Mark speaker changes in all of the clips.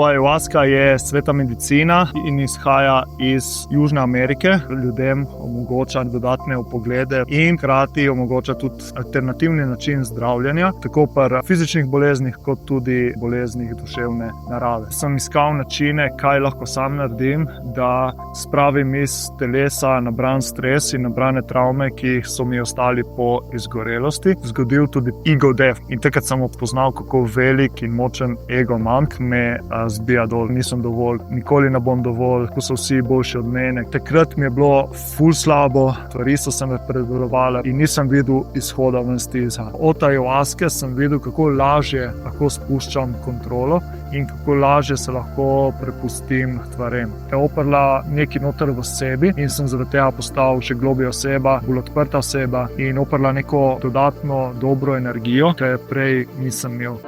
Speaker 1: Ayahuasca je sveta medicina in izhaja iz Južne Amerike. Ljudem omogoča dodatne vpoglede in hkrati omogoča tudi alternativni način zdravljenja, tako pri fizičnih boleznih, kot tudi boleznih duševne narave. Sem iskal načine, kaj lahko sam naredim, da spravim iz telesa nabran stres in nabrane travme, ki so mi ostali po izgorelosti. Zgodil tudi ego death. In takrat sem spoznal, kako velik in močen ego imam, me zbija dol, nisem dovolj, nikoli ne bom dovolj, ko so vsi boljši od mene. Takrat mi je bilo ful slabo, stvari so se me predvalovale in nisem videl izhoda ven iz tega. Od ayahuaske sem videl, kako lažje lahko spuščam kontrolo in kako lažje se lahko prepustim stvarem. Oprla nekaj noter v sebi in sem zaradi tega postal še globlja oseba, bolj odprta oseba in oprla neko dodatno dobro energijo, ki je prej nisem imel.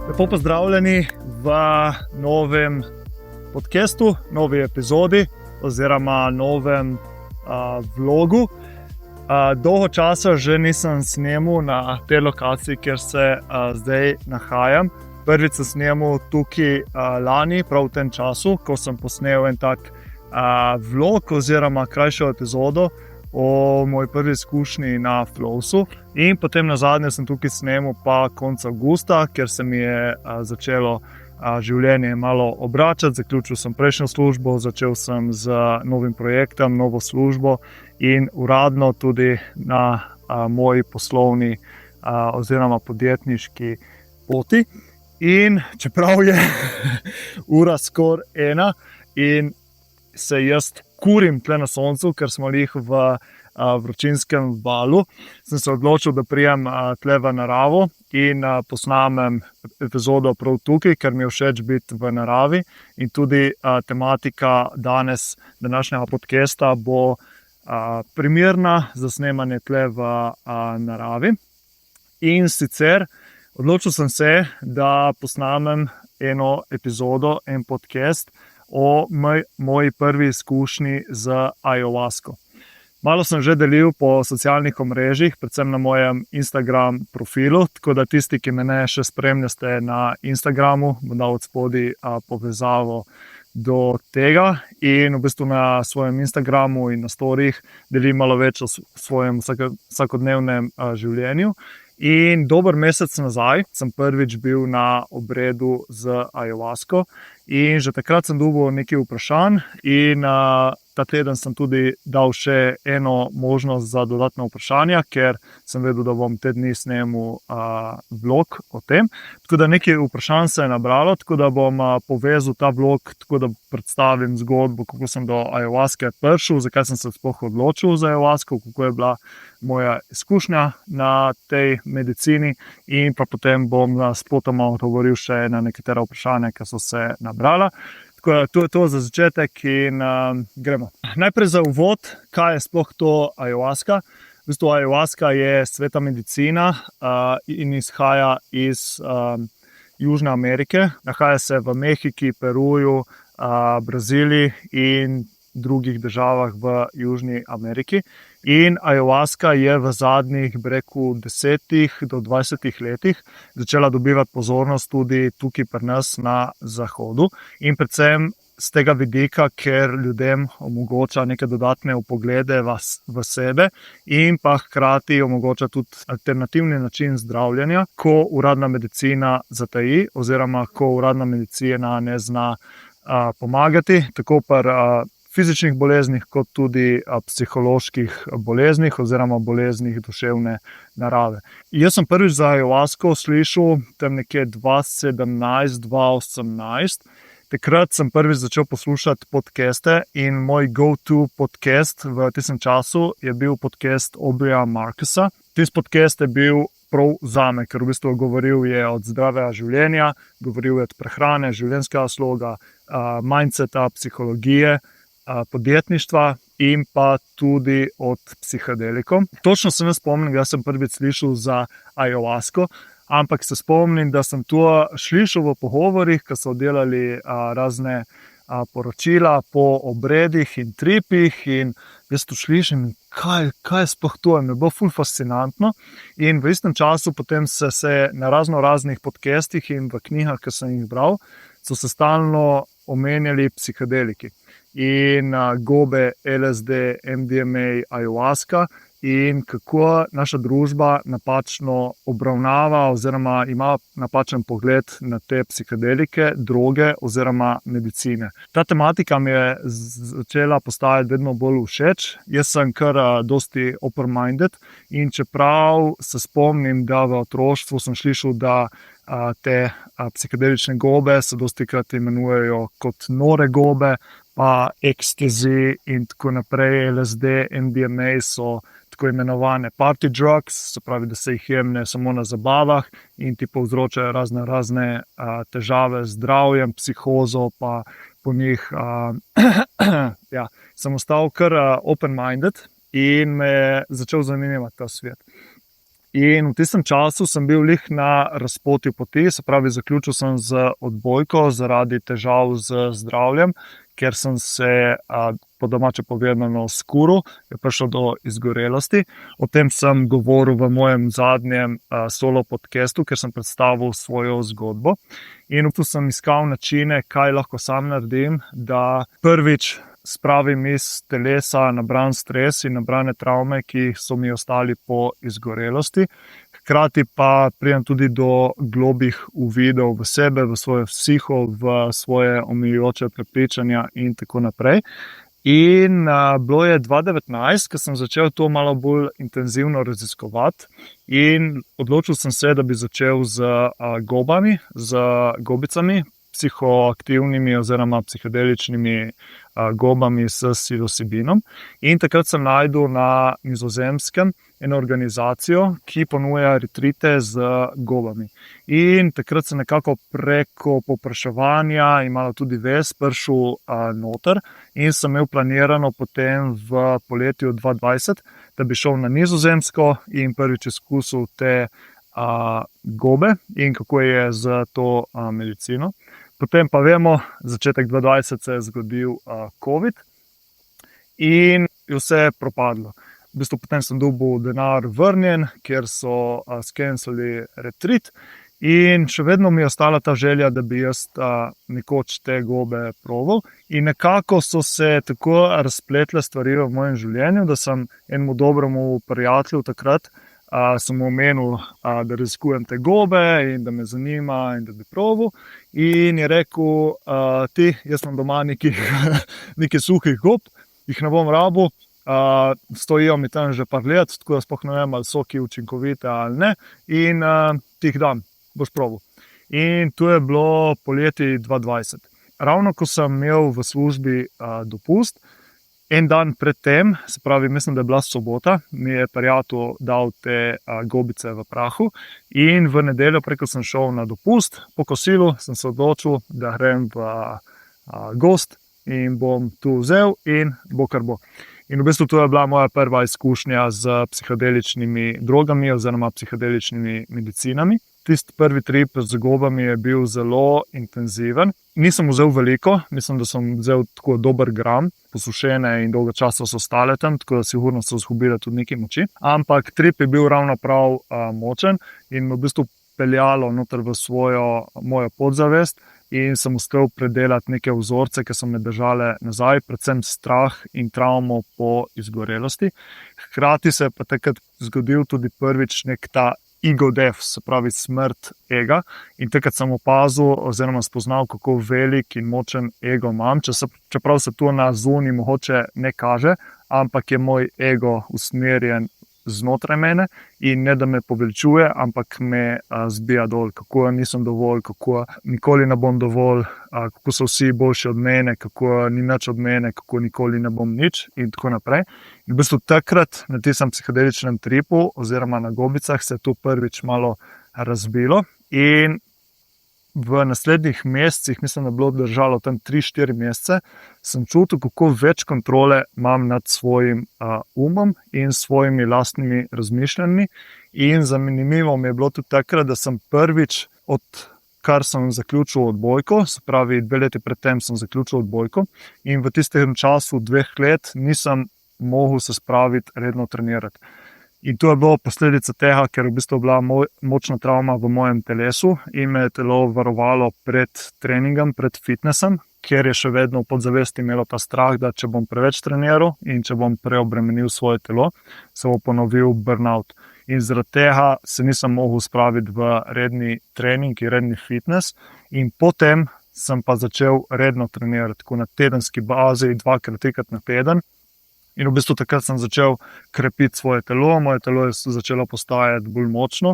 Speaker 1: Lepo pozdravljeni v novem podcastu, novi epizodi oziroma novem vlogu. Dolgo časa že nisem snemal na tej lokaciji, kjer se zdaj nahajam. Prvič sem snemal tukaj lani, prav v tem času, ko sem posnel en tak vlog oziroma krajšo epizodo o moji prvi izkušnji na Flowsu. In potem nazadnje sem tukaj snemal pa konec avgusta, ker se mi je začelo življenje malo obračati. Zaključil sem prejšnjo službo, začel sem z novim projektom, novo službo in uradno tudi na moji poslovni oziroma podjetniški poti. In čeprav je ura skoraj 1 in se jaz kurim tle na soncu, ker smo jih v vročinskem valu, sem se odločil, da prijem tle v naravo in posnamem epizodo prav tukaj, ker mi je všeč biti v naravi. In tudi tematika današnjega podcasta bo primerna za snemanje tle v naravi. In sicer odločil sem se, da posnamem eno epizodo, en podcast o moji prvi izkušnji z ayahuasko. Malo sem že delil po socialnih omrežjih, predvsem na mojem Instagram profilu, tako da tisti, ki me še spremljate na Instagramu, bom dal od spodaj povezavo do tega. In v bistvu na svojem Instagramu in na storijih delim malo več o svojem vsakodnevnem življenju. In dober mesec nazaj sem prvič bil na obredu z ayahuasko in že takrat sem dobil nekaj vprašanj in ta teden sem tudi dal še eno možnost za dodatna vprašanja, ker sem vedel, da bom te dni snemal vlog o tem. Tako da nekaj vprašanj se je nabralo, tako da bom povezal ta vlog, tako da predstavim zgodbo, kako sem do ayahuaske prišel, zakaj sem se sploh odločil za ayahuasko, kako je bila moja izkušnja na tej medicini in pa potem bom spotoma odgovoril še na nekatera vprašanja, ki so se nabrala. Tako da to je to za začetek in gremo. Najprej za uvod, kaj je sploh to ayahuaska. V bistvu ayahuaska je sveta medicina in izhaja iz Južne Amerike. Nahaja se v Mehiki, Peruju, Braziliji in drugih državah v Južni Ameriki. In ayahuaska je v zadnjih 10 do 20 letih začela dobivati pozornost tudi tukaj pri nas na zahodu. In predvsem z tega vidika, ker ljudem omogoča neke dodatne vpoglede v sebe in pa hkrati omogoča tudi alternativni način zdravljenja, ko uradna medicina zataji oziroma ko uradna medicina ne zna pomagati, tako pri fizičnih boleznih, kot tudi psiholoških boleznih oziroma boleznih duševne narave. Jaz sem prvič za ayahuasko slišal tam nekje 2017-2018. Takrat sem prvič začel poslušati podcaste in moj go-to podcast v tistem času je bil podcast Aubreyja Marcusa. Tisti podcast je bil prav zame, ker v bistvu govoril je od zdravega življenja, govoril je od prehrane, življenjskega sloga, mindseta, psihologije, podjetništva in pa tudi od psihedelikov. Točno se ne spomnim, da sem prvič slišal za ayahuasko, ampak se spomnim, da sem to slišal v pogovorih, ko so delali razne poročila po obredih in tripih in jaz to slišim, kaj je sploh to, mi je bilo ful fascinantno. In v istem času potem se na raznih podcastih in v knjigah, ki sem jih bral, so se stalno omenjali psihedeliki. In gobe, LSD, MDMA, ayahuasca, in kako naša družba napačno obravnava oziroma ima napačen pogled na te psihedelike, droge oziroma medicine. Ta tematika mi je začela postajati vedno bolj všeč. Jaz sem kar dosti open-minded in čeprav se spomnim, da v otroštvu sem slišal, da te psihedelične gobe se dostikrat imenujejo kot nore gobe, pa ecstasy in tako naprej, LSD, MDMA so tako imenovane party drugs, se pravi, da se jih jemne samo na zabavah in ti povzročajo razne težave z zdravjem, psihozo, pa po njih ja, sem ostal kar open-minded in me je začel zanimati ta svet. In v tistem času sem bil na razpotju poti, se pravi, zaključil sem z odbojko zaradi težav z zdravjem, ker sem se, po domače povedano, skuril, je prišlo do izgorelosti. O tem sem govoril v mojem zadnjem solo podcastu, ker sem predstavil svojo zgodbo. In tu sem iskal načine, kaj lahko sam naredim, da prvič spravim iz telesa nabran stres in nabrane travme, ki so mi ostali po izgorelosti. Hkrati pa pridem tudi do globih uvidov v sebe, v svojo psiho, v svoje omejujoče prepričanja in tako naprej. In bilo je 2019, ko sem začel to malo bolj intenzivno raziskovati in odločil sem se, da bi začel z gobami, z gobicami, psihoaktivnimi oziroma psihedeličnimi gobami s psilocibinom. In takrat sem našel na Nizozemskem eno organizacijo, ki ponuja retrite z gobami. In takrat sem nekako preko povpraševanja in malo tudi vez prišel noter in sem imel planirano potem v poletju 2020, da bi šel na Nizozemsko in prvič izkusil te gobe in kako je z to medicino. Potem pa vemo, začetek 2020 se je zgodil COVID in je vse propadlo. V bistvu potem sem dobil denar vrnjen, ker so skenslali retreat in še vedno mi je ostala ta želja, da bi jaz nekoč te gobe proval. In nekako so se tako razpletle stvari v mojem življenju, da sem enemu dobremu prijatelju takrat sem omenil, da raziskujem te gobe in da me zanima in da bi proval. In je rekel, jaz imam doma nekaj suhih gob, jih ne bom rabil, stojijo mi tam že par let, tako da sploh ne vem, ali so ki učinkovite ali ne, in ti jih dam, boš proval. In to je bilo poleti 2020. Ravno ko sem imel v službi dopust, en dan predtem, se pravi, mislim, da je bila sobota, mi je prijatelj dal te gobice v prahu in v nedeljo, preko sem šel na dopust, po kosilu sem se odločil, da grem v gozd in bom tu vzel in bo kar bo. In v bistvu to je bila moja prva izkušnja z psihedeličnimi drogami oziroma psihedeličnimi medicinami. Tisti prvi trip z gobami je bil zelo intenziven. Nisem vzel veliko, mislim, da sem vzel tako dober gram, posušene in dolgo časa so stale tam, tako da sigurno so izgubile tudi nekaj moči. Ampak trip je bil ravno prav močen in me v bistvu peljalo noter v mojo podzavest in sem uspel predelati neke vzorce, ki so me držale nazaj, predvsem strah in travmo po izgorelosti. Hkrati se je pa takrat zgodil tudi prvič nek ta ego death, se pravi smrt ega. In takrat sem opazil oziroma spoznal, kako velik in močen ego imam, čeprav se to na zunaj mogoče ne kaže, ampak je moj ego usmerjen znotraj mene in ne da me poveličuje, ampak me zbija dol, kako nisem dovolj, kako nikoli ne bom dovolj, kako so vsi boljši od mene, kako ni nič od mene, kako nikoli ne bom nič in tako naprej. In v bistvu takrat na tistem psihedeličnem tripu oziroma na gobicah se je to prvič malo razbilo in v naslednjih mesecih, mislim, da je bilo držalo tam 3-4 mesece, sem čutil, kako več kontrole imam nad svojim umom in svojimi lastnimi razmišljanji. In zanimivo mi je bilo tudi takrat, da sem prvič, odkar sem zaključil odbojko, se pravi 2 leti predtem sem zaključil odbojko in v tistem času 2 let nisem mogel se spraviti redno trenirati. In to je bilo posledica tega, ker v bistvu bila močna travma v mojem telesu in me je telo varovalo pred treningom, pred fitnessom, ker je še vedno v podzavesti imelo ta strah, da če bom preveč treniral in če bom preobremenil svoje telo, se bo ponovil burnout. In zaradi tega se nisem mogel spraviti v redni trening in redni fitness. In potem sem pa začel redno trenirati, tako na tedenski bazi, 2-3 na teden. In v bistvu takrat sem začel krepiti svoje telo, moje telo je začelo postajati bolj močno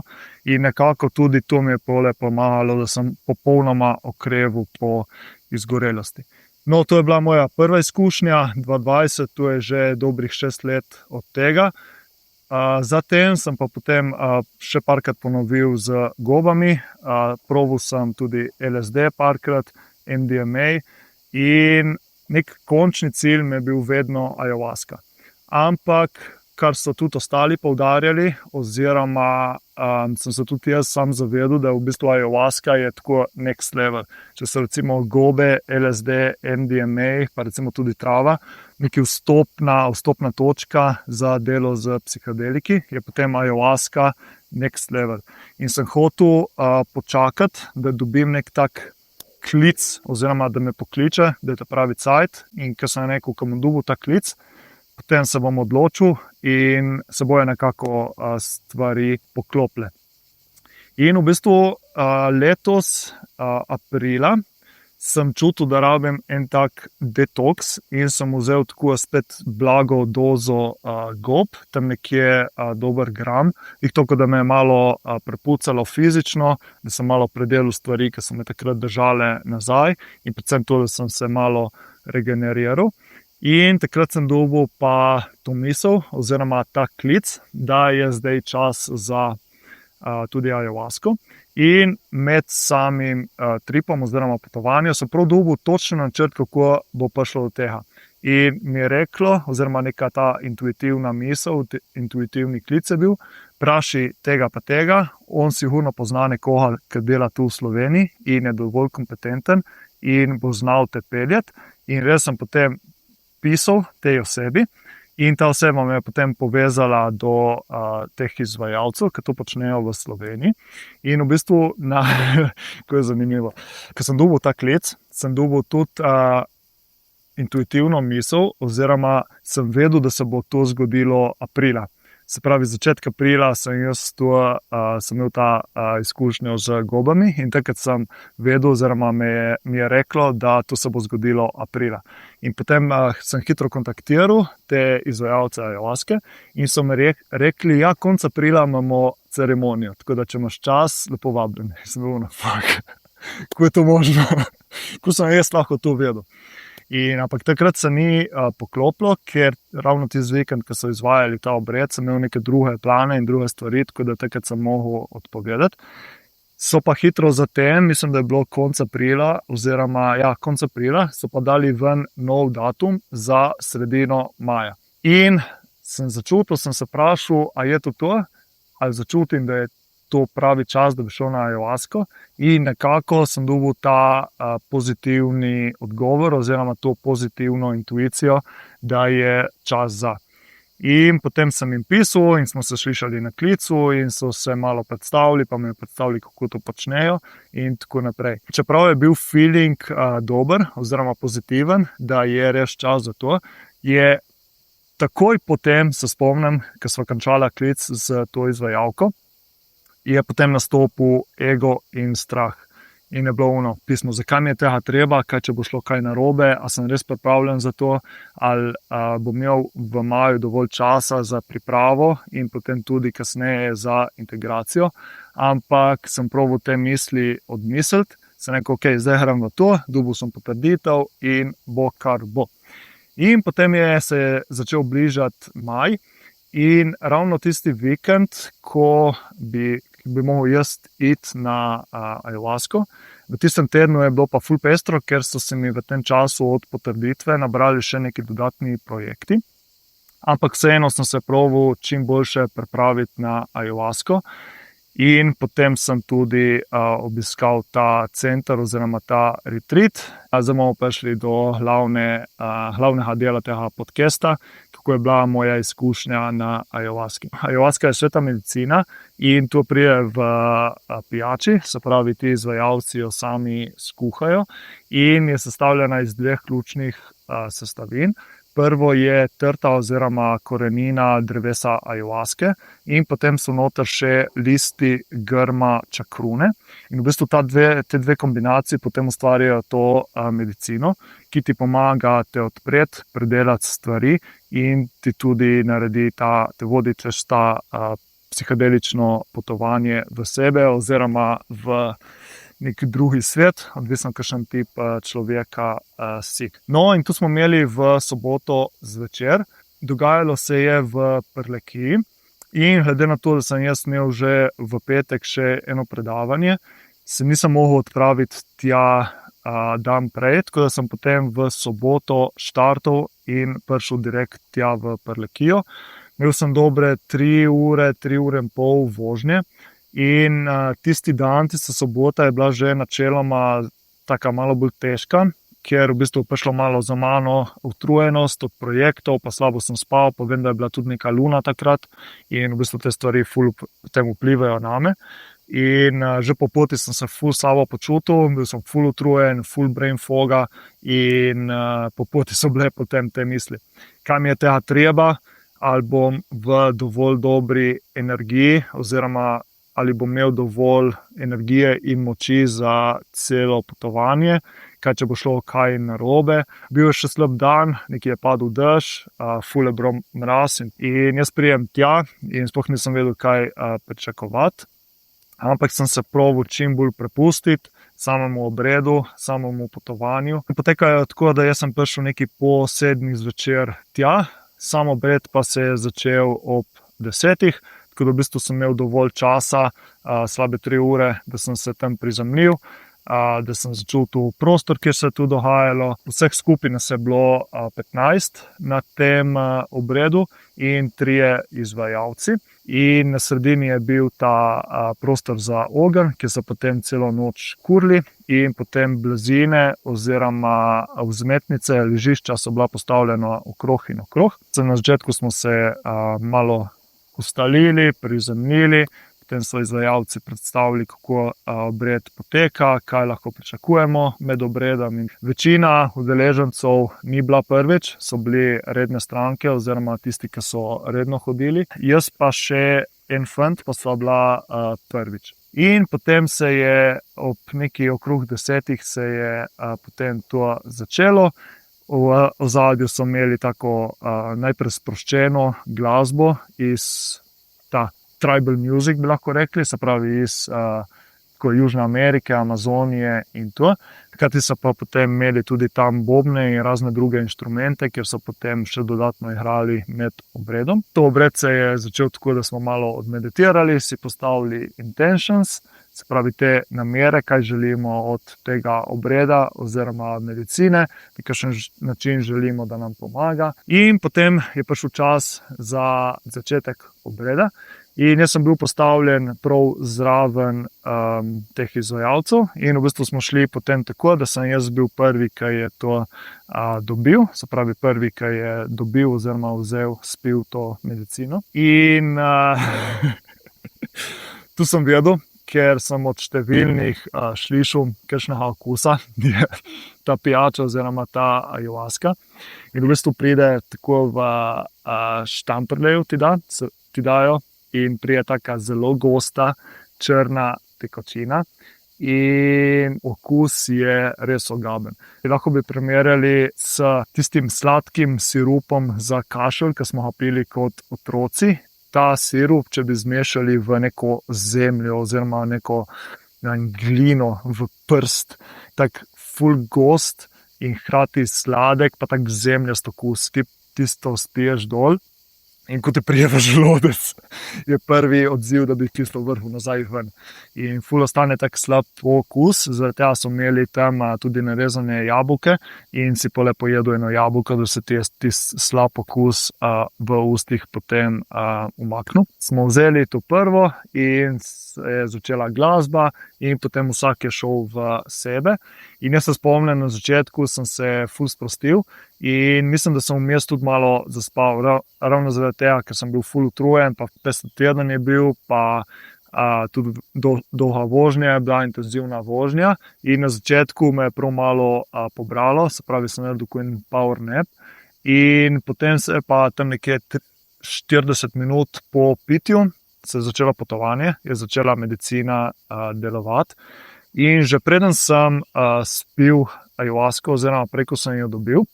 Speaker 1: in nekako tudi to mi je pomagalo, da sem popolnoma okreval po izgorelosti. No, to je bila moja prva izkušnja, 2020, to je že dobrih 6 let od tega. Zatem sem pa potem še parkrat ponovil z gobami, probal sem tudi LSD parkrat, MDMA in nek končni cilj mi je bil vedno ayahuasca. Ampak, kar so tudi ostali poudarjali, oziroma sem se tudi jaz sam zavedel, da v bistvu ayahuasca je tako next level. Če so recimo gobe, LSD, MDMA, pa recimo tudi trava, neki vstopna točka za delo z psihodeliki, je potem ayahuasca next level. In sem hotel počakati, da dobim nek tak klic, oziroma da me pokliče, da je to pravi cajt. In ker sem rekel, ko bom dobil ta klic, potem se bom odločil in se bojo nekako stvari poklopile. In v bistvu letos aprila sem čutil, da rabim en tak detoks in sem vzel tako spet blago dozo gob, tam nekje dober gram, jih toliko, da me je malo prepucalo fizično, da sem malo predelal stvari, ki so me takrat držale nazaj in predvsem to, da sem se malo regeneriral. In takrat sem dobil pa to misel oziroma ta klic, da je zdaj čas za tudi ayahuasco. In med samim tripom oziroma potovanjem sem prav dobil točno načrt, kako bo prišlo do tega. In mi je reklo, oziroma neka ta intuitivna misel, intuitivni klic je bil, vprašaj tega pa tega, on sigurno pozna nekoga, ki dela tu v Sloveniji in je dovolj kompetenten in bo znal te peljati. In res sem potem pisal tej osebi in ta oseba me je potem povezala do teh izvajalcev, ki to počnejo v Sloveniji. In v bistvu, ko je zanimivo, ko sem dobil ta klic, sem dobil tudi intuitivno misel, oziroma sem vedel, da se bo to zgodilo aprila. Se pravi, začetek aprila sem imel ta izkušnjo z gobami in takrat sem vedel, oziroma mi je reklo, da to se bo zgodilo aprila. In potem sem hitro kontaktiral te izvajalce ayahuasce in so mi rekli, ja, konec aprila imamo ceremonijo, tako da če imaš čas, lepo vabljen. Sem bil, kako je to možno? Kako sem jaz lahko to vedel? Ampak takrat se ni poklopilo, ker ravno tisti vikend, ko so izvajali ta obred, sem imel neke druge plane in druge stvari, tako da takrat sem mogel odpovedati. So pa hitro zatem, mislim, da je bilo konec aprila, konec aprila, so pa dali ven nov datum za sredino maja. In sem se vprašal, a je to, ali začutim, da je to pravi čas, da bi šel na ayahuasco, in nekako sem dobil ta pozitivni odgovor oziroma to pozitivno intuicijo, da je čas za. In potem sem jim pisal in smo se slišali na klicu in so se malo predstavili, pa mi je predstavili, kako to počnejo in tako naprej. Čeprav je bil feeling dober oziroma pozitiven, da je res čas za to, je takoj potem, se spomnim, ko sva končala klic z to izvajalko, je potem nastopil ego in strah. In je bilo pismo, zakaj mi je tega treba, kaj če bo šlo kaj narobe, a sem res pripravljen za to, ali bom imel v maju dovolj časa za pripravo in potem tudi kasneje za integracijo. Ampak sem probal te misli odmisliti, sem rekel, ok, zdaj grem v to, dobil sem potrditev in bo kar bo. In potem se je začel bližati maj in ravno tisti vikend, ko bi mogel jaz iti na ayahuasco. V tistem tednu je bilo pa ful pestro, ker so se mi v tem času od potrditve nabrali še neki dodatni projekti. Ampak vseeno sem se probal čim boljše pripraviti na ayahuasco. In potem sem tudi obiskal ta center oziroma ta retreat. Zdaj bomo prišli do glavnega dela tega podcasta, kako je bila moja izkušnja na ayahuaski. Ayahuaska je sveta medicina in to pride v pijači, se pravi, ti izvajalci jo sami skuhajo in je sestavljena iz dveh ključnih sestavin. Prvo je trta oziroma korenina drevesa ayahuaske in potem so noter še listi grma čakrune. In v bistvu te dve kombinaciji potem ustvarjajo to medicino, ki ti pomaga te odpreti, predelati stvari in ti tudi te vodi čez ta psihedelično potovanje v sebe oziroma v nek drugi svet, odvisno kakšen tip človeka si. No, in tu smo imeli v soboto zvečer. Dogajalo se je v Prlekiji in glede na to, da sem jaz imel že v petek še eno predavanje, se nisem mogel odpraviti tja dan prej, tako da sem potem v soboto štartal in prišel direkt tja v Prlekijo. Imel sem dobre 3 ure in pol vožnje. In tisti dan, tista sobota je bila že načeloma taka malo bolj težka, ker v bistvu je prišlo malo za mano utrujenost od projektov, pa slabo sem spal, pa vem, da je bila tudi neka luna takrat in v bistvu te stvari ful potem vplivajo name. In že po poti sem se ful slabo počutil, bil sem ful utrujen, ful brain foga in po poti so bile potem te misli, kaj mi je tega treba, ali bom v dovolj dobri energiji oziroma ali bom imel dovolj energije in moči za celo potovanje, kaj če bo šlo kaj narobe. Bil je še slab dan, nekje je padel dež, ful je bilo mraz in jaz prijem tja in sploh nisem vedel, kaj pričakovati. Ampak sem se probal čim bolj prepustiti samemu obredu, samemu potovanju. Potekajo tako, da jaz sem prišel nekaj po 7 zvečer tja, sam obred pa se je začel ob 10. Tako da v bistvu sem imel dovolj časa, slabe 3 ure, da sem se tam prizemljil, da sem začutil prostor, kjer se je tu dogajalo. Vseh skupaj nas je bilo 15 na tem obredu in 3 izvajalci. In na sredini je bil ta prostor za ogenj, kjer so potem celo noč kurili in potem blazine oziroma vzmetnice, ležišča so bila postavljena okrog in okrog. Na začetku smo se malo ustalili, prizemljili, potem so izvajalci predstavili, kako obred poteka, kaj lahko pričakujemo med obredom. Večina udeležencev ni bila prvič, so bili redne stranke oziroma tisti, ki so redno hodili. Jaz pa še en fant, pa sva bila prvič. In potem se je ob neki okrog 10 se je potem to začelo. V ozadju so imeli tako najprej sproščeno glasbo iz tribal music, bi lahko rekli, se pravi iz Južne Amerike, Amazonije in to. Hkrati so pa potem imeli tudi tam bobne in razne druge inštrumente, kjer so potem še dodatno igrali med obredom. To obred se je začel tako, da smo malo odmeditirali, si postavili intentions, se pravi te namere, kaj želimo od tega obreda oziroma medicine, na kakšen način želimo, da nam pomaga. In potem je prišel čas za začetek obreda. In jaz sem bil postavljen prav zraven teh izvajalcev in v bistvu smo šli potem tako, da sem jaz bil prvi, ki je to dobil, se pravi prvi, ki je dobil oziroma spil to medicino. In tu sem vedel, ker sem od številnih slišal, kakšnega okusa je ta pijača oziroma ta ayahuaska. In v bistvu pride tako v štamprleju ti dajo in pride taka zelo gosta, črna tekočina in okus je res ogaben. Lahko bi primerjali s tistim sladkim sirupom za kašelj, ki smo ga pili kot otroci. Ta sirup, če bi zmešali v neko zemljo oziroma neko glino v prst, tak ful gost in hkrati sladek, pa tak zemljast okus. Ti tisto spiješ dol In ko te prije v želodec, je prvi odziv, da bi tisto vrhu nazaj ven. In ful ostane tak slab okus, zaradi tega so imeli tam tudi narezane jabolke in si pole pojedo eno jabolko, da se ti slab okus v ustih potem umaknil. Smo vzeli to prvo in se je začela glasba in potem vsak je šel v sebe. In jaz se spomnim, na začetku sem se ful sprostil in mislim, da sem vmes tudi malo zaspal, ravno zaradi tega, ker sem bil ful utrujen, pa pesen teden je bil, pa tudi dolga vožnja je bila, intenzivna vožnja. In na začetku me je prav malo pobralo, se pravi, sem naredil en power nap. In potem se je pa tam nekje 40 minut po pitju se je začelo potovanje, je začela medicina delovati. In že preden sem spil ayahuasko, oziroma preko sem jo dobil,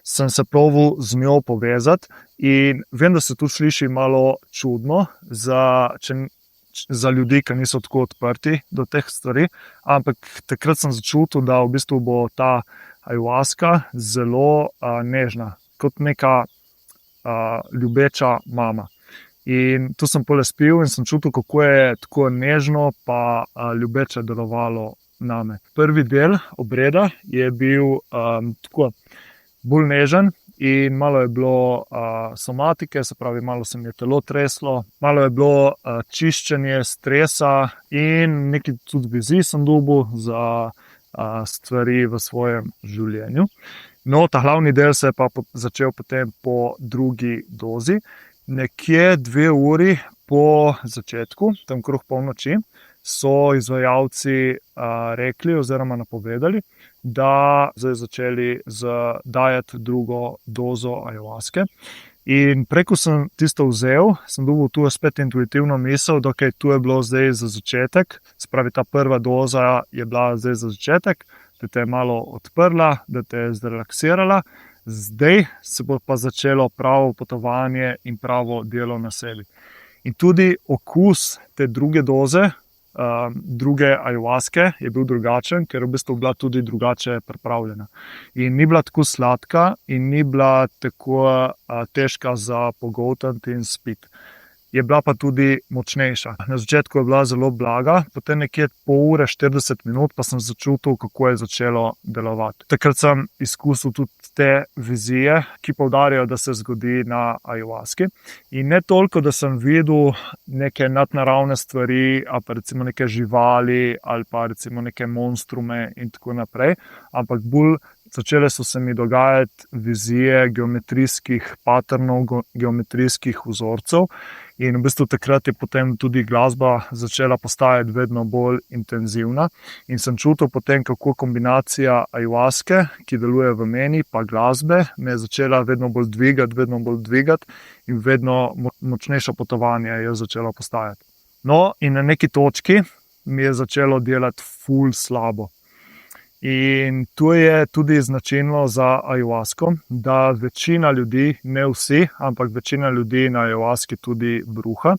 Speaker 1: sem se probal z njo povezati in vem, da se tu sliši malo čudno za ljudi, ki niso tako odprti do teh stvari, ampak takrat sem začutil, da v bistvu bo ta ayahuaska zelo nežna, kot neka ljubeča mama. In tu sem pole spil in sem čutil, kako je tako nežno pa ljubeče delovalo name. Prvi del obreda je bil tako bolj nežen in malo je bilo somatike, se pravi, malo se mi je telo treslo, malo je bilo čiščenje stresa in nekaj tudi vizij sem dobil za stvari v svojem življenju. No, ta glavni del se je pa začel potem po drugi dozi. Nekje 2 uri po začetku, tam okrog polnoči, so izvajalci rekli oziroma napovedali, da so začeli dajati drugo dozo ayahuaske. In preko sem tisto vzel, sem dobil tu spet intuitivno misel, da tu je bilo zdaj za začetek, se pravi, ta prva doza je bila zdaj za začetek, da te je malo odprla, da te je zrelaksirala. Zdaj se bo pa začelo pravo potovanje in pravo delo na sebi. In tudi okus te druge doze, druge ayahuaske je bil drugačen, ker v bistvu bila tudi drugače pripravljena. In ni bila tako sladka in ni bila tako težka za pogoltniti in spiti. Je bila pa tudi močnejša. Na začetku je bila zelo blaga, potem nekje pol ure, 40 minut, pa sem začutil, kako je začelo delovati. Takrat sem izkusil tudi te vizije, ki poudarjajo, da se zgodi na ayahuaski. In ne toliko, da sem videl neke nadnaravne stvari, ali pa recimo neke živali, ali pa recimo neke monstrume in tako naprej, ampak bolj začele so se mi dogajati vizije geometrijskih patternov, geometrijskih vzorcev. In v bistvu takrat je potem tudi glasba začela postajati vedno bolj intenzivna. In sem čutil potem, kako kombinacija ayahuaske, ki deluje v meni, pa glasbe, me je začela vedno bolj dvigati in vedno močnejše potovanje je začelo postajati. No, in na neki točki mi je začelo delati ful slabo. In to je tudi značilno za ayahuasko, da večina ljudi, ne vsi, ampak večina ljudi na ayahuaski tudi bruha.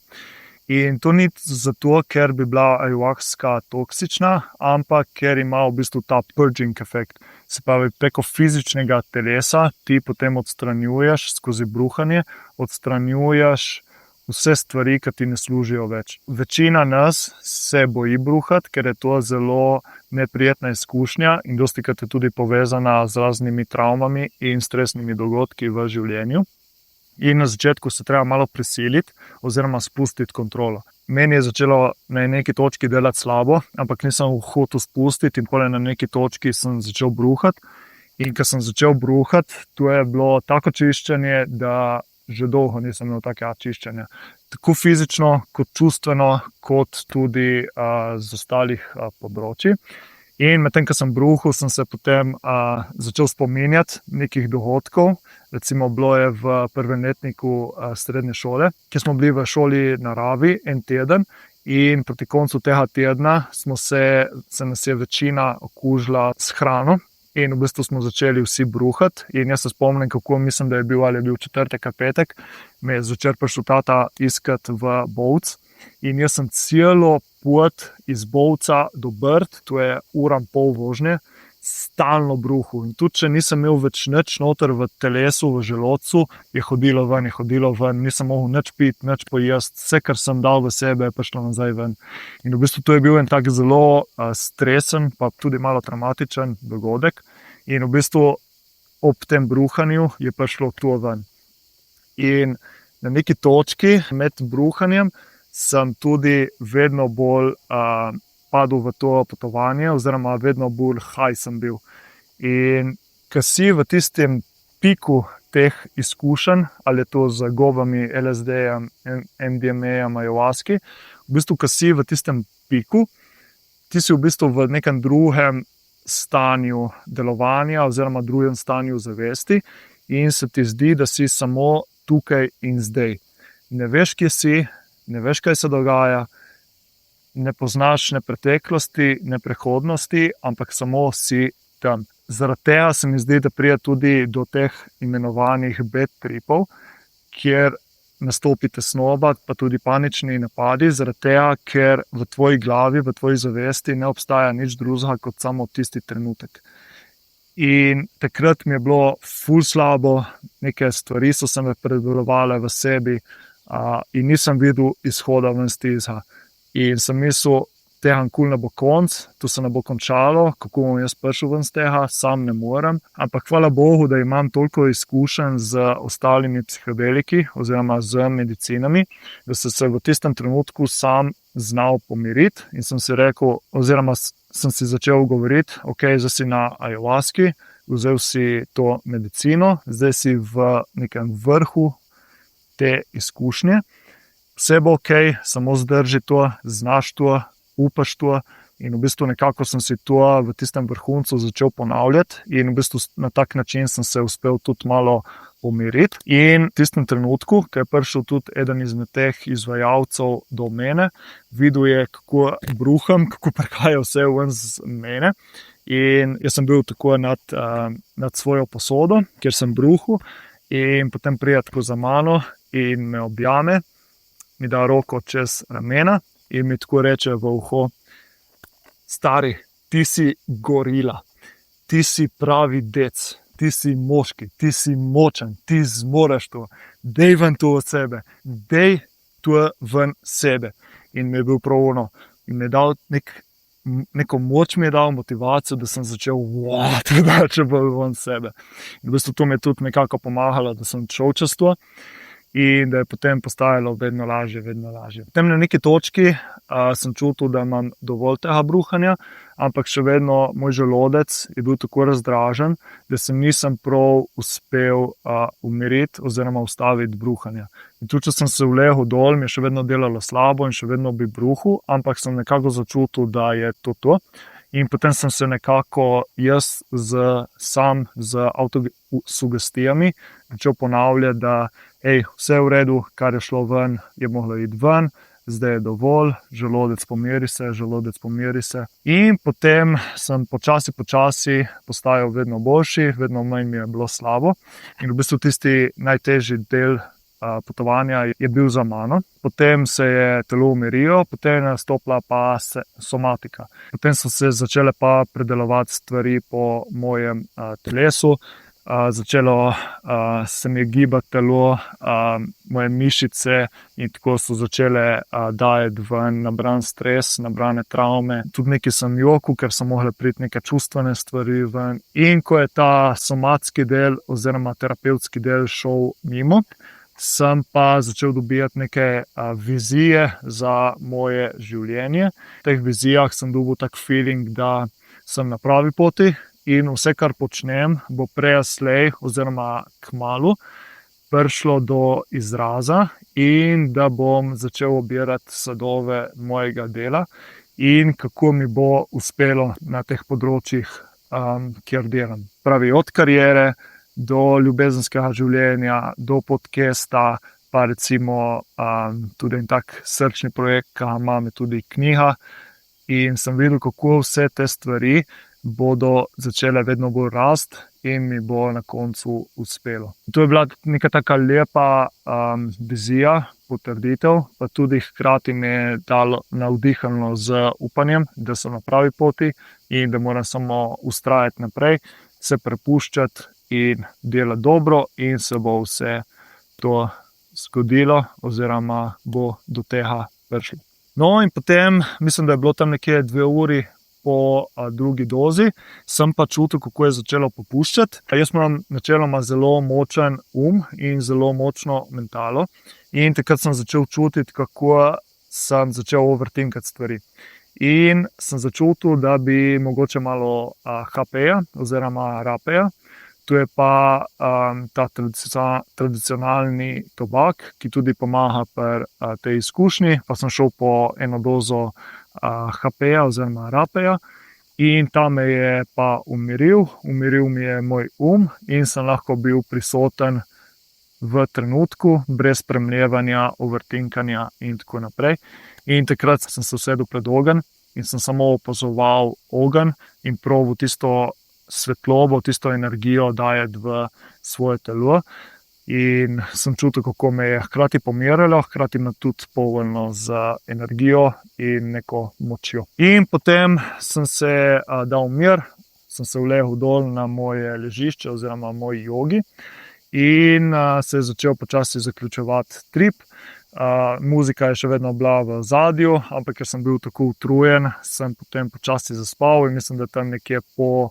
Speaker 1: In to ni zato, ker bi bila ayahuaska toksična, ampak ker ima v bistvu ta purging efekt. Se pravi, preko fizičnega telesa ti potem odstranjuješ skozi bruhanje, odstranjuješ vse stvari, ki ti ne služijo več. Večina nas se boji bruhati, ker je to zelo neprijetna izkušnja in dostikrat je tudi povezana z raznimi travmami in stresnimi dogodki v življenju. In na začetku se treba malo prisiliti oziroma spustiti kontrolo. Meni je začelo na neki točki delati slabo, ampak nisem hotel spustiti in potem na neki točki sem začel bruhati. In ko sem začel bruhati, to je bilo tako čiščenje, da že dolgo nisem imel takega čiščenja. Tako fizično, kot čustveno, kot tudi z ostalih področji. In medtem, ko sem bruhal, sem se potem začel spominjati nekih dogodkov. Recimo, bilo je v prvem letniku srednje šole, kjer smo bili v šoli naravi en teden. In proti koncu tega tedna se nas je večina okužila s hrano. In v bistvu smo začeli vsi bruhati. In jaz se spomnim, kako mislim, da je bil ali je bil četrtek ali petek, me je zvečer prišel tata iskati v Bovec. In jaz sem celo pot iz Bovca do Brd, to je ura in pol vožnje, stalno bruhal. In tudi, če nisem imel več nič noter v telesu, v želodcu, je hodilo ven, nisem mogel nič piti, nič pojesti, vse, kar sem dal v sebe, je prišlo nazaj ven. In v bistvu to je bil en tak zelo stresen, pa tudi malo traumatičen dogodek. In v bistvu ob tem bruhanju je prišlo to ven. In na neki točki med bruhanjem sem tudi vedno bolj padel v to potovanje, oziroma vedno bolj high sem bil. In ko si v tistem piku teh izkušenj, ali je to z gobami, LSD-jem, MDMA-jem, ayahuaski, v bistvu, ko si v tistem piku, ti si v bistvu v nekem drugem stanju delovanja, oziroma drugem stanju zavesti, in se ti zdi, da si samo tukaj in zdaj. Ne veš, kje si, ne veš, kaj se dogaja, ne poznaš ne preteklosti, ne prihodnosti, ampak samo si tam. Zaradi tega se mi zdi, da pride tudi do teh imenovanih bad tripov, kjer nastopi tesnoba, pa tudi panični napadi, zaradi tega, ker v tvoji glavi, v tvoji zavesti ne obstaja nič drugega kot samo tisti trenutek. In takrat mi je bilo ful slabo, neke stvari so se me predelovale v sebi in nisem videl izhoda ven iz tega. In sem mislil, tega nikoli ne bo konc, to se ne bo končalo, kako bom jaz prišel ven iz tega, sam ne morem. Ampak hvala Bogu, da imam toliko izkušenj z ostalimi psihodeliki oziroma z medicinami, da sem se v tistem trenutku sam znal pomiriti in sem si rekel, oziroma sem si začel govoriti, ok, zdaj si na ayahuaski, vzel si to medicino, zdaj si v nekem vrhu te izkušnje. Vse bo ok, samo zdrži to, znaš to, upaš to. In v bistvu nekako sem si to v tistem vrhuncu začel ponavljati, in v bistvu na tak način sem se uspel tudi malo pomiriti. In v tistem trenutku, ko je prišel tudi eden izmed teh izvajalcev do mene, videl je, kako bruham, kako prihaja vse ven z mene. In jaz sem bil tako nad svojo posodo, kjer sem bruhal, in potem pride tako za mano in me objame, mi da roko čez ramena in mi tako reče v uho: stari, ti si gorila, ti si pravi dec, ti si moški, ti si močen, ti zmoreš to, dej ven to od sebe, dej to ven sebe. In mi je bil pravno, in mi je dal neko moč, mi je dal motivacijo, da sem začel če bo ven sebe. In v bistvu to mi je tudi nekako pomagalo, da sem šel čez to. In da je potem postajalo vedno lažje, vedno lažje. Potem na neki točki sem čutil, da imam dovolj tega bruhanja, ampak še vedno moj želodec je bil tako razdražen, da se nisem prav uspel umiriti oziroma ustaviti bruhanja. In tudi, če sem se vlegel dol, mi je še vedno delalo slabo in še vedno bi bruhal, ampak sem nekako začutil, da je to. In potem sem se nekako jaz sam z avtosugestijami začel ponavljati, da vse je v redu, kar je šlo ven, je moglo iti ven, zdaj je dovolj, želodec pomiri se. In potem sem počasi postajal vedno boljši, vedno manj mi je bilo slabo. In v bistvu tisti najtežji del potovanja je bil za mano. Potem se je telo umirilo, potem je nastopila pa somatika. Potem so se začele pa predelovati stvari po mojem telesu, začelo se mi je gibati telo, moje mišice, in tako so začele dajati ven nabran stres, nabrane travme. Tudi nekaj sem jokal, ker so mogle priti neke čustvene stvari ven. In ko je ta somatski del oziroma terapevtski del šel mimo, sem pa začel dobivati neke vizije za moje življenje. V teh vizijah sem dobil tak feeling, da sem na pravi poti in vse, kar počnem, bo prej ali slej oziroma kmalu prišlo do izraza in da bom začel obirati sadove mojega dela in kako mi bo uspelo na teh področjih, kjer delam. Pravi, od kariere do ljubezenskega življenja, do podcasta, pa recimo tudi en tak srčni projekt, ki imam, je tudi knjiga. In sem videl, kako vse te stvari bodo začele vedno bolj rasti in mi bo na koncu uspelo. To je bila neka taka lepa vizija, potrditev, pa tudi hkrati me je dalo navdihnilo z upanjem, da sem na pravi poti in da moram samo vztrajati naprej, se prepuščati in delati dobro, in se bo vse to zgodilo, oziroma bo do tega prišlo. No, in potem mislim, da je bilo tam nekje 2 uri po drugi dozi, sem pa čutil, kako je začelo popuščati. Jaz imam načeloma zelo močen in zelo močno mentalo, in takrat sem začel čutiti, kako sem začel overthinkati stvari. In sem začutil, da bi mogoče malo HP-ja oziroma rapeja. To je pa ta tradicionalni tobak, ki tudi pomaga pri tej izkušnji. Pa sem šel po eno dozo HP-ja oziroma rapeja, in ta me je pa umiril mi je moj in sem lahko bil prisoten v trenutku, brez premlevanja, overthinkanja in tako naprej. In takrat sem se usedel pred ogenj in sem samo opazoval ogenj in probal tisto svetlobo, tisto energijo dajati v svoje telo. In sem čutil, kako me je hkrati pomirilo, hkrati me tudi polnilo z energijo in neko močjo. In potem sem se dal mir, sem se ulegel dol na moje ležišče oziroma moj jogi, in se je začel počasi zaključevati trip. Muzika je še vedno bila v ozadju, ampak ker sem bil tako utrujen, sem potem počasi zaspal, in mislim, da tam nekje po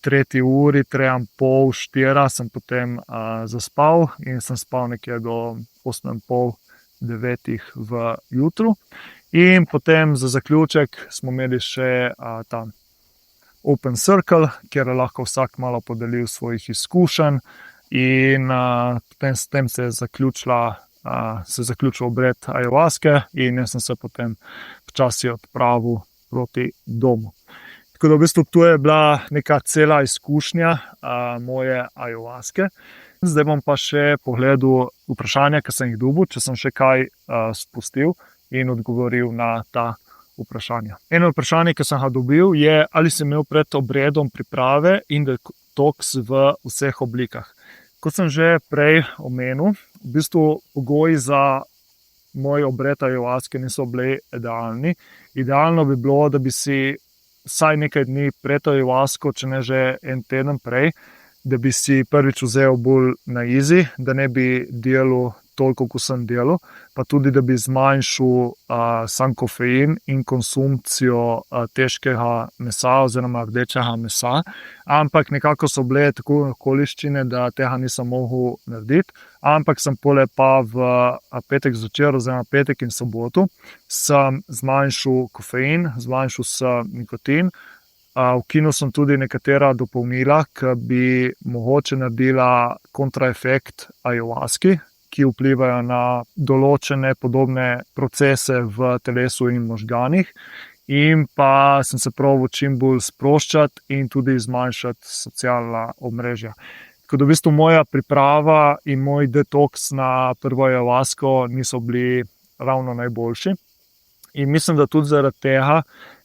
Speaker 1: 3. uri, 3:30, 4 sem potem zaspal, in sem spal nekje do 8:30, 9 v jutru. In potem za zaključek smo imeli še ta Open Circle, kjer je lahko vsak malo podelil svojih izkušenj, in potem s tem se je zaključil obred ayahuaske, in jaz sem se potem počasi odpravil proti domu. Tako da v bistvu to je bila neka cela izkušnja moje ayahuaske. Zdaj bom pa še pogledal vprašanja, ki sem jih dobil, če sem še kaj spustil, in odgovoril na ta vprašanja. Eno vprašanje, ki sem ga dobil, je, ali sem imel pred obredom priprave in detoks v vseh oblikah. Kot sem že prej omenil, v bistvu pogoji za moj obred ayahuaske niso bili idealni. Idealno bi bilo, da bi si vsaj nekaj dni pred ayahuasko, če ne že en teden prej, da bi si prvič vzel bolj na easy, da ne bi delal toliko, kot sem delal, pa tudi, da bi zmanjšal sam kofein in konsumpcijo težkega mesa oziroma rdečega mesa. Ampak nekako so bile tako okoliščine, da tega nisem mogel narediti. Ampak sem pole pa v petek zvečer oziroma petek in soboto sem zmanjšal kofein, zmanjšal sem nikotin. Ukinil sem tudi nekatera dopolnila, ki bi mogoče naredila kontraefekt ayahuaski, ki vplivajo na določene podobne procese v telesu in možganih. In pa sem se probal čim bolj sproščati in tudi zmanjšati socialna omrežja. Tako da v bistvu moja priprava in moj detoks na prvo ayahuasko niso bili ravno najboljši. In mislim, da tudi zaradi tega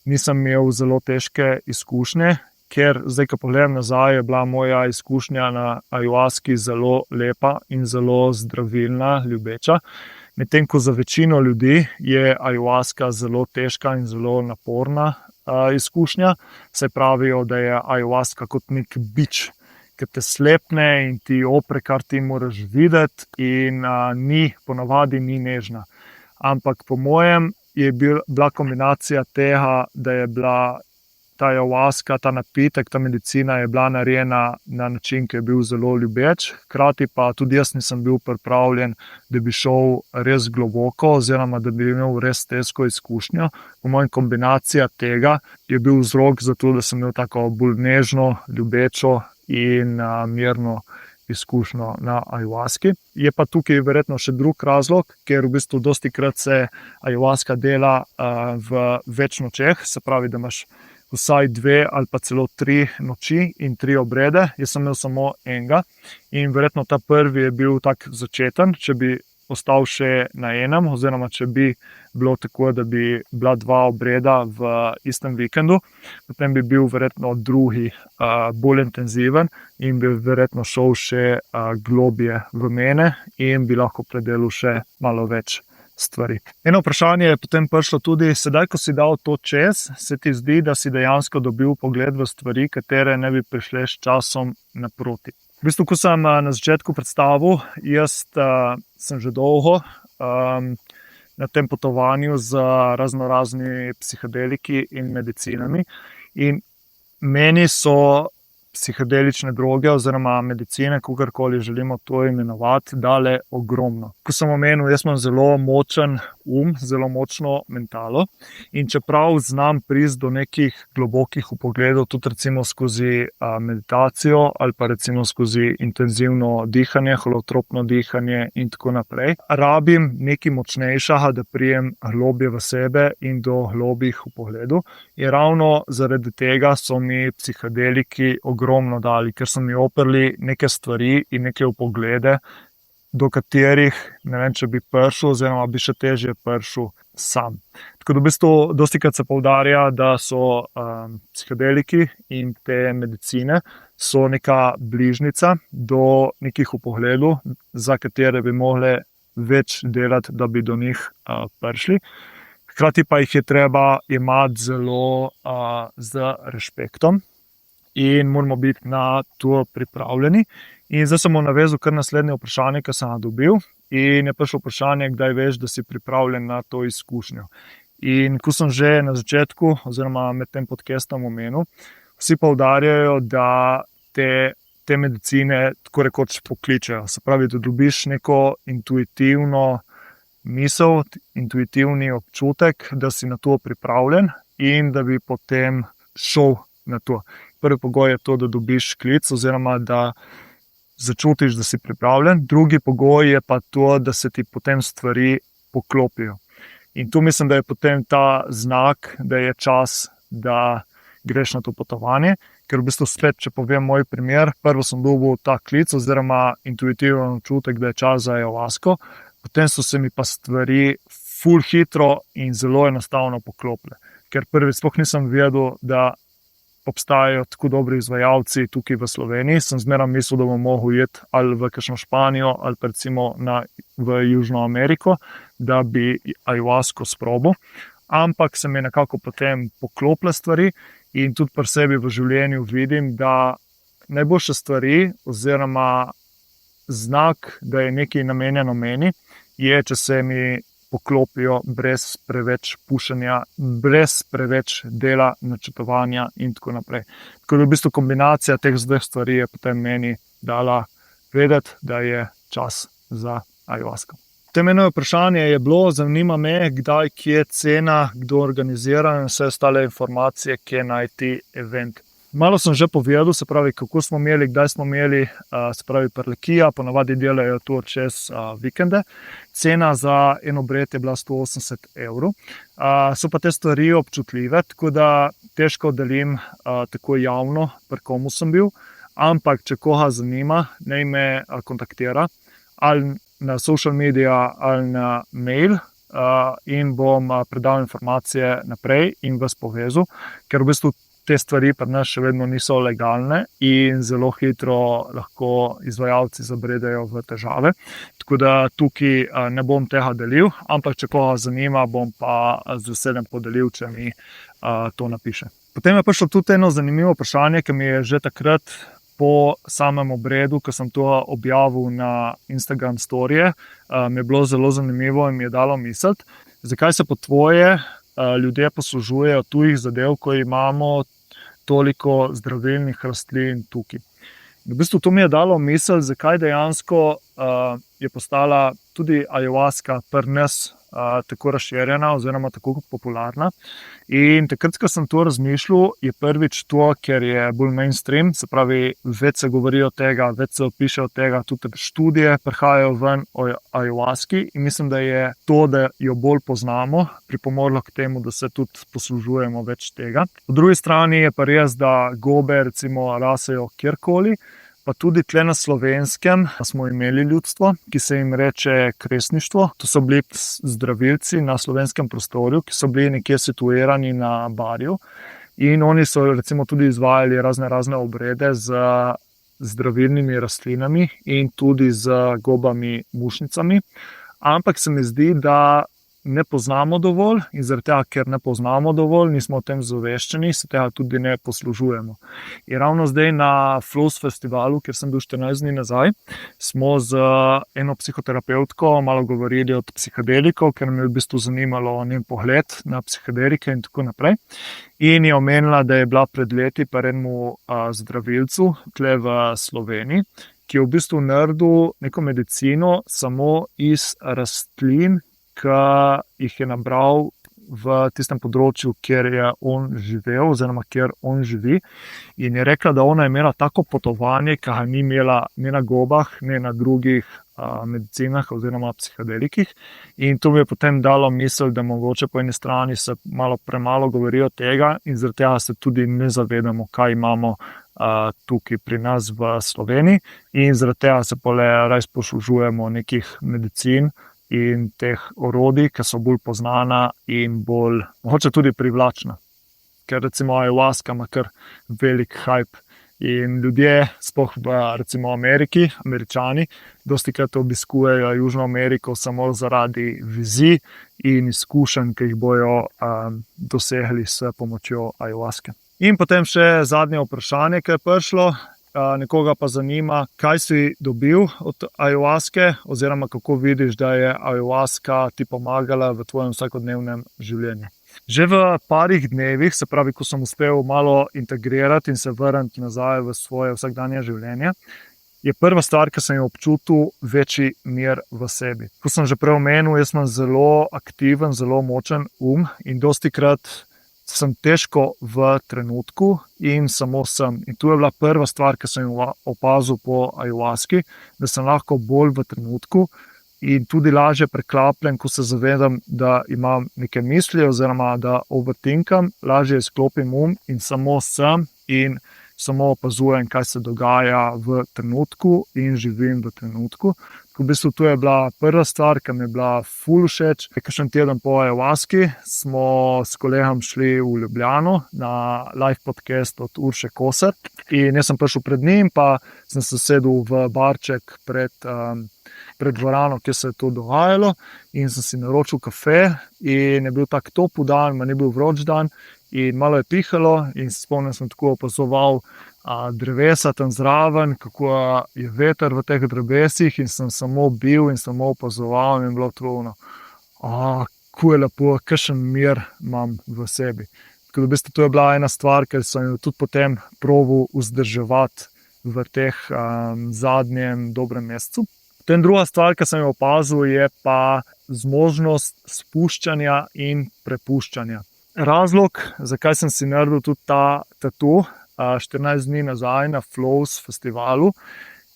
Speaker 1: nisem imel zelo težke izkušnje, ker zdaj, ko pogledam nazaj, je bila moja izkušnja na ayahuaski zelo lepa in zelo zdravilna, ljubeča. Medtem ko za večino ljudi je ayahuaska zelo težka in zelo naporna izkušnja, se pravijo, da je ayahuaska kot nek bič, ki te slepne in ti opre, kar ti moraš videti, in ponavadi ni nežna. Ampak po mojem je bila kombinacija tega, da je bila ta ayahuaska, ta napitek, ta medicina je bila narejena na način, ki je bil zelo ljubeč. Hkrati pa tudi jaz nisem bil pripravljen, da bi šel res globoko oziroma da bi imel res težko izkušnjo. Po mojem kombinacija tega je bil vzrok za to, da sem imel tako bolj nežno, ljubečo in mirno izkušnjo na ayahuaski. Je pa tukaj verjetno še drug razlog, ker v bistvu dostikrat se ayahuaska dela v več nočeh, se pravi, da imaš vsaj 2 ali pa celo 3 noči in 3 obrede. Jaz sem imel samo enega in verjetno ta prvi je bil tak začeten, če bi ostal še na enem, oziroma če bi bilo tako, da bi bila 2 obreda v istem vikendu, potem bi bil verjetno drugi bolj intenziven in bi verjetno šel še globje v mene in bi lahko predelal še malo več stvari. Eno vprašanje je potem prišlo tudi, sedaj, ko si dal to čez, se ti zdi, da si dejansko dobil pogled v stvari, katere ne bi prišle s časom naproti. V bistvu, ko sem na začetku predstavil, jaz sem že dolgo na tem potovanju z raznoraznimi psihodeliki in medicinami. In meni so psihedelične droge oziroma medicine, kakorkoli želimo to imenovati, dale ogromno. Ko sem omenil, jaz imam zelo močen zelo močno mentalo in čeprav znam priti do nekih globokih vpogledov, tudi recimo skozi meditacijo ali pa recimo skozi intenzivno dihanje, holotropno dihanje in tako naprej, rabim nekaj močnejšega, da prijem globje v sebe in do globih vpogledov. In ravno zaradi tega so mi psihedeliki ogromno dali, ker so mi oprli neke stvari in neke vpoglede, do katerih ne vem, če bi prišel, oziroma bi še težje prišel sam. Tako da v bistvu dostikrat se poudarja, da so psihedeliki in te medicine so neka bližnica do nekih vpogledov, za katere bi mogli več delati, da bi do njih prišli. Hkrati pa jih je treba imati zelo z respektom in moramo biti na to pripravljeni. In zdaj sem navezal kar naslednje vprašanje, ki sem ga dobil, in je prišlo vprašanje, kdaj veš, da si pripravljen na to izkušnjo. In ko sem že na začetku, oziroma med tem podcastom omenil, vsi poudarjajo, da te medicine tako rekoč pokličejo. Se pravi, da dobiš neko intuitivno misel, intuitivni občutek, da si na to pripravljen in da bi potem šel na to. Prvi pogoj je to, da dobiš klic oziroma da začutiš, da si pripravljen. Drugi pogoj je pa to, da se ti potem stvari poklopijo. In tu mislim, da je potem ta znak, da je čas, da greš na to potovanje. Ker v bistvu spet, če povem moj primer, prvo sem dobil ta klic oziroma intuitiven občutek, da je čas za ayahuasko, potem so se mi pa stvari ful hitro in zelo enostavno poklopile. Ker prvič sploh nisem vedel, da obstajajo tako dobri izvajalci tukaj v Sloveniji. Sem zmeraj mislil, da bom mogel iti ali v kakšno Španijo ali pa recimo v Južno Ameriko, da bi ayahuasko sprobil. Ampak se mi nekako potem poklopile stvari in tudi pri sebi v življenju vidim, da najboljše stvari oziroma znak, da je nekaj namenjeno meni, je, če se mi poklopijo brez preveč pušenja, brez preveč dela, načrtovanja in tako naprej. Tako da v bistvu kombinacija teh dveh stvari je potem meni dala vedeti, da je čas za ayahuasko. Potem eno vprašanje je bilo, zanima me, kdaj, kje cena, kdo organizira in vse ostale informacije, kje najti event. Malo sem že povedal, se pravi, kako smo imeli, kdaj smo imeli, se pravi, Prlekija, ponavadi delajo to čez vikende. Cena za en obred je bila 180 €. So pa te stvari občutljive, tako da težko delim tako javno, pri komu sem bil, ampak če koga zanima, naj me kontaktira ali na social media ali na mail in bom predal informacije naprej in vas povezal, ker v bistvu te stvari pri nas še vedno niso legalne in zelo hitro lahko izvajalci zabredejo v težave. Tako da tukaj ne bom tega delil, ampak če koga zanima, bom pa z veseljem podelil, če mi to napiše. Potem je prišlo tudi eno zanimivo vprašanje, ki mi je že takrat po samem obredu, ko sem to objavil na Instagram storije, mi je bilo zelo zanimivo in mi je dalo misliti, zakaj se po tvoje ljudje poslužujejo tujih zadev, ko imamo toliko zdravilnih rastlin tukaj. V bistvu to mi je dalo misel, zakaj dejansko je postala tudi ayahuaska pri nas tako razširjena oziroma tako popularna. In takrat, ko sem to razmišljal, je prvič to, ker je bolj mainstream, se pravi, več se govori o tega, več se piše o tega, tudi študije prihajajo ven o ayahuaski in mislim, da je to, da jo bolj poznamo, pripomoglo k temu, da se tudi poslužujemo več tega. Po drugi strani je pa res, da gobe recimo rasejo kjerkoli, pa tudi tle na Slovenskem smo imeli ljudstvo, ki se jim reče kresništvo. To so bili zdravilci na slovenskem prostoru, ki so bili nekje situirani na Barju. In oni so recimo tudi izvajali razne obrede z zdravilnimi rastlinami in tudi z gobami mušnicami. ampak se mi zdi, da ne poznamo dovolj in zaradi tega, ker ne poznamo dovolj, nismo o tem zaveščeni, se tega tudi ne poslužujemo. In ravno zdaj na Flows festivalu, kjer sem bil 14 dni nazaj, smo z eno psihoterapevtko malo govorili o psihedelikih, ker me je v bistvu zanimalo njen pogled na psihedelike in tako naprej. In je omenila, da je bila pred leti pri enemu zdravilcu tukaj v Sloveniji, ki je v bistvu naredil neko medicino samo iz rastlin, ki jih je nabral v tistem področju, kjer je on živel, oziroma kjer on živi. In je rekla, da ona je imela tako potovanje, ki ga ni imela ne na gobah, ne na drugih medicinah oziroma psihedelikih. In to mi je potem dalo misel, da mogoče po eni strani se malo premalo govori o tega in zaradi tega se tudi ne zavedamo, kaj imamo tukaj pri nas v Sloveniji. In zaradi tega se raje poslužujemo nekih medicin in teh orodij, ki so bolj poznana in bolj, mogoče tudi privlačna. Ker recimo ayahuasca ima kar velik hype in ljudje, sploh v recimo Ameriki, Američani, dostikrat obiskujejo Južno Ameriko samo zaradi vizij in izkušenj, ki jih bojo dosegli s pomočjo ayahuasce. In potem še zadnje vprašanje, ki je prišlo. Nekoga pa zanima, kaj si dobil od ayahuasce, oziroma kako vidiš, da je ayahuasca ti pomagala v tvojem vsakodnevnem življenju. Že v parih dnevih, se pravi, ko sem uspel malo integrirati in se vrniti nazaj v svoje vsakdanje življenje, je prva stvar, ki sem jo občutil, večji mir v sebi. Ko sem že prej omenil, jaz sem zelo aktiven, zelo močen in dostikrat sem težko v trenutku in samo sem. In tu je bila prva stvar, ki sem jo opazil po ayahuasci, da sem lahko bolj v trenutku in tudi lažje preklapljen, ko se zavedam, da imam neke misli oziroma da overthinkam, lažje izklopim in samo sem in samo opazujem, kaj se dogaja v trenutku in živim v trenutku. V bistvu to je bila prva stvar, ki mi je bila ful všeč. Kakšen teden po ayahuasci smo s kolegom šli v Ljubljano na live podcast od Urše Koser. In jaz sem prišel pred njim, pa sem se sedel v barček pred dvorano, kjer se je to dogajalo, in sem si naročil kafe. In je bil tak topel dan, ni bil vroč dan, in malo je pihalo. In se spomnim, sem tako opazoval drevesa tam zraven, kako je veter v teh drevesih, in sem samo bil in samo opazoval, in je bilo trudno. Kako je lepo, kakšen mir imam v sebi. Tako da v bistvu to je bila ena stvar, ker sem jo tudi potem probal vzdrževati v teh zadnjem dobrem mesecu. Potem druga stvar, ki sem jo opazil, je pa zmožnost spuščanja in prepuščanja. Razlog, zakaj sem si naredil tudi ta tatu 14 dni nazaj na Flows festivalu,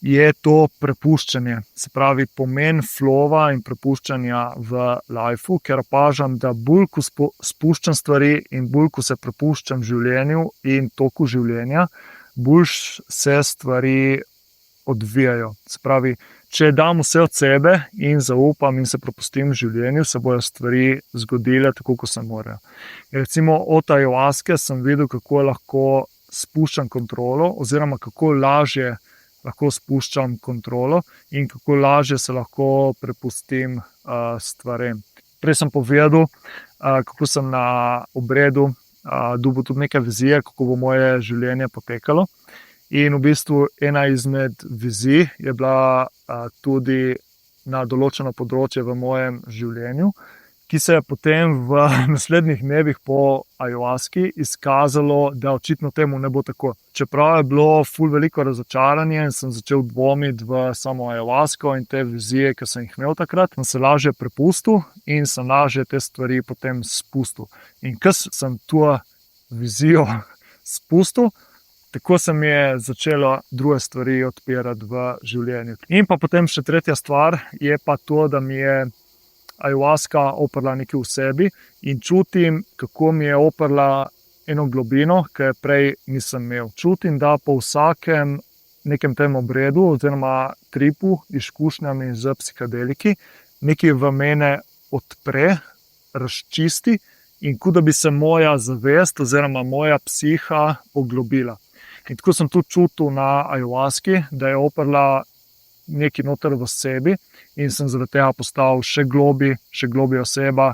Speaker 1: je to prepuščanje. Se pravi, pomen flowa in prepuščanja v lifeu, ker opažam, da bolj ko spuščam stvari in bolj ko se prepuščam življenju in toku življenja, bolj se stvari odvijajo. Se pravi, če dam vse od sebe in zaupam in se prepustim življenju, se bodo stvari zgodile tako, kot se morajo. Recimo od ayahuasce sem videl, kako lahko spuščam kontrolo, oziroma kako lažje lahko spuščam kontrolo in kako lažje se lahko prepustim stvarem. Prej sem povedal, kako sem na obredu dobil tudi neke vizije, kako bo moje življenje potekalo. In v bistvu ena izmed vizij je bila tudi na določeno področje v mojem življenju, ki se je potem v naslednjih dnevih po ayahuasci izkazalo, da očitno temu ne bo tako. Čeprav je bilo ful veliko razočaranje in sem začel dvomiti v samo ayahuasco in te vizije, ki sem jih imel takrat, sem se lažje prepustil in sem lažje te stvari potem spustil. In ko sem to vizijo spustil, tako se mi je začelo druge stvari odpirati v življenju. In pa potem še tretja stvar je pa to, da mi je ayahuasca oprla nekaj v sebi in čutim, kako mi je oprla eno globino, ki je prej nisem imel. Čutim, da po vsakem nekem tem obredu oziroma tripu, izkušnjami z psihedeliki, nekaj v mene odpre, razčisti in kot da bi se moja zavest oziroma moja psiha poglobila. In tako sem tudi čutil na ayahuasci, da je oprla nekaj noter v sebi in sem zaradi tega postal še globlja oseba,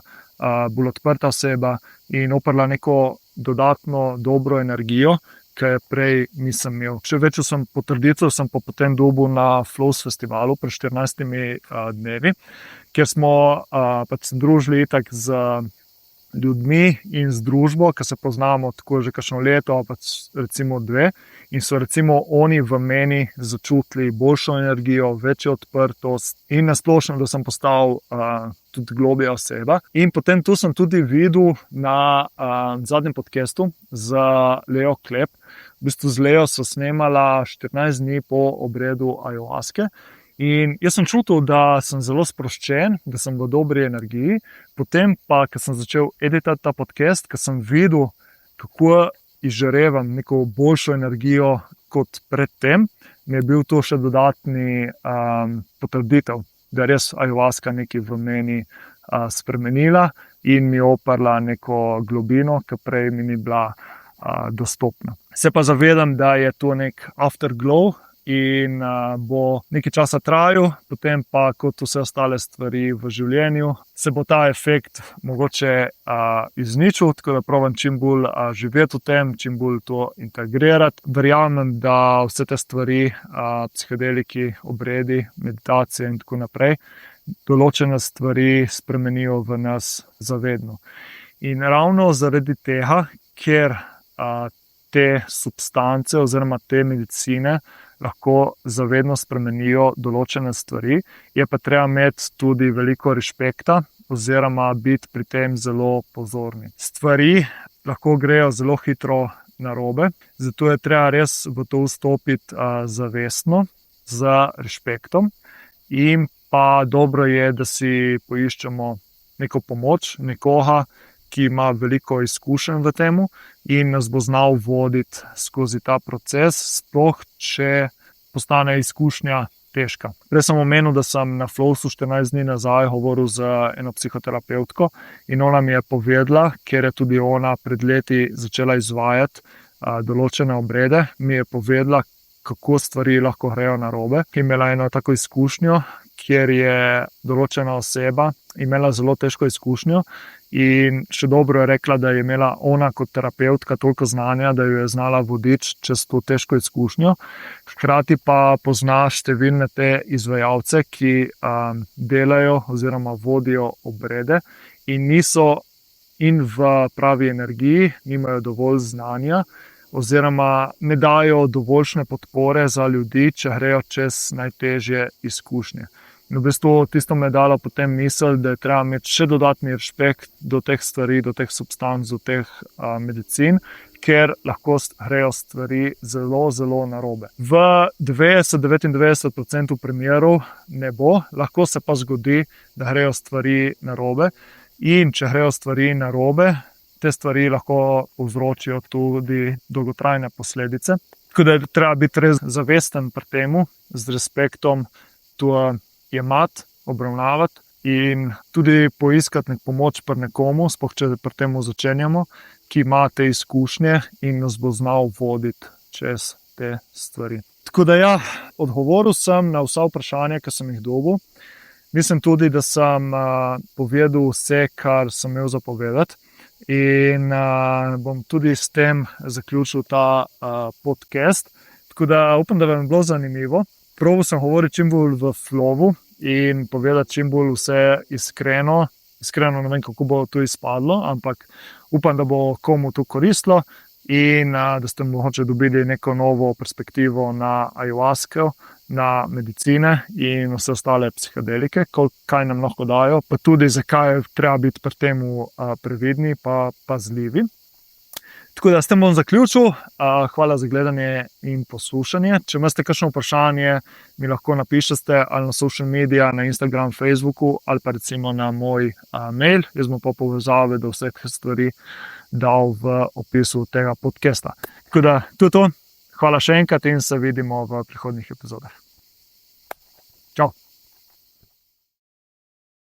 Speaker 1: bolj odprta oseba in oprla neko dodatno dobro energijo, ki je prej nisem imel. Še večjo sem potrditev sem pa potem dobil na Flows festivalu pred 14 dnevi, kjer smo pač se družili itak z ljudmi in z družbo, ki se poznamo tako že kakšno leto, pač recimo 2, in so recimo oni v meni začutili boljšo energijo, večjo odprtost in na splošno, da sem postal tudi globlja oseba. In potem tu sem tudi videl na zadnjem podcastu z Leo Klep. V bistvu z Leo so snemala 14 dni po obredu ayahuaske. In jaz sem čutil, da sem zelo sproščen, da sem v dobri energiji. Potem pa, ko sem začel editati ta podcast, ko sem videl, kako izžarevam neko boljšo energijo kot predtem, mi je bil to še dodatni potrditev, da je res ayahuaska nekaj v meni spremenila in mi oprla neko globino, ki prej mi ni bila dostopna. Se pa zavedam, da je to nek afterglow, in bo nekaj časa trajal, potem pa kot vse ostale stvari v življenju, se bo ta efekt mogoče izničil, tako da provam čim bolj živeti v tem, čim bolj to integrirati. Verjamem, da vse te stvari, psihedeliki, obredi, meditacije in tako naprej, določene stvari spremenijo v nas zavedno. In ravno zaradi tega, ker te substance oziroma te medicine lahko zavedno spremenijo določene stvari, je pa treba imeti tudi veliko respekta oziroma biti pri tem zelo pozorni. Stvari lahko grejo zelo hitro narobe, zato je treba res v to vstopiti zavestno, z respektom, in pa dobro je, da si poiščemo neko pomoč, nekoga, ki ima veliko izkušenj v tem in nas bo znal voditi skozi ta proces, sploh če postane izkušnja težka. Prej sem omenil, da sem na Flowsu 14 dni nazaj govoril z eno psihoterapevtko in ona mi je povedala, ker je tudi ona pred leti začela izvajati določene obrede, mi je povedala, kako stvari lahko grejo narobe, ki je imela eno tako izkušnjo, kjer je določena oseba imela zelo težko izkušnjo in še dobro je rekla, da je imela ona kot terapevtka toliko znanja, da jo je znala voditi čez to težko izkušnjo. Hkrati pa pozna številne te izvajalce, ki delajo oziroma vodijo obrede in niso in v pravi energiji, nimajo dovolj znanja oziroma ne dajo dovoljšne podpore za ljudi, če grejo čez najtežje izkušnje. In v bistvu tisto me je dalo potem misel, da je treba imeti še dodatni respekt do teh stvari, do teh substanc, do teh medicin, ker lahko grejo stvari zelo, zelo narobe. V 90-99% primerov ne bo, lahko se pa zgodi, da grejo stvari narobe. In če grejo stvari narobe, te stvari lahko povzročijo tudi dolgotrajne posledice. Tako da je treba biti res zavesten pri temu, z respektom to jemati, obravnavati in tudi poiskati nek pomoč pri nekomu, sploh če pri temu začenjamo, ki ima te izkušnje in nas bo znal voditi čez te stvari. Tako da ja, odgovoril sem na vsa vprašanja, ki sem jih dobil. Mislim tudi, da sem povedal vse, kar sem imel za povedati. In bom tudi s tem zaključil ta podcast. Tako da upam, da vam je bilo zanimivo. Probal sem govoriti čim bolj v flowu in povedati čim bolj vse iskreno. Iskreno ne vem, kako bo to izpadlo, ampak upam, da bo komu to koristilo in da ste mogoče dobili neko novo perspektivo na ayahuasko, na medicine in vse ostale psihedelike, kaj nam lahko dajo, pa tudi zakaj treba biti pri temu previdni pa pazljivi. Tako da s tem bom zaključil. Hvala za gledanje in poslušanje. Če imate kakšno vprašanje, mi lahko napišete ali na social media, na Instagram, Facebooku ali pa recimo na moj mail. Jaz bom pa povezave do vseh stvari dal v opisu tega podcasta. Tako da to je to. Hvala še enkrat in se vidimo v prihodnjih epizodah.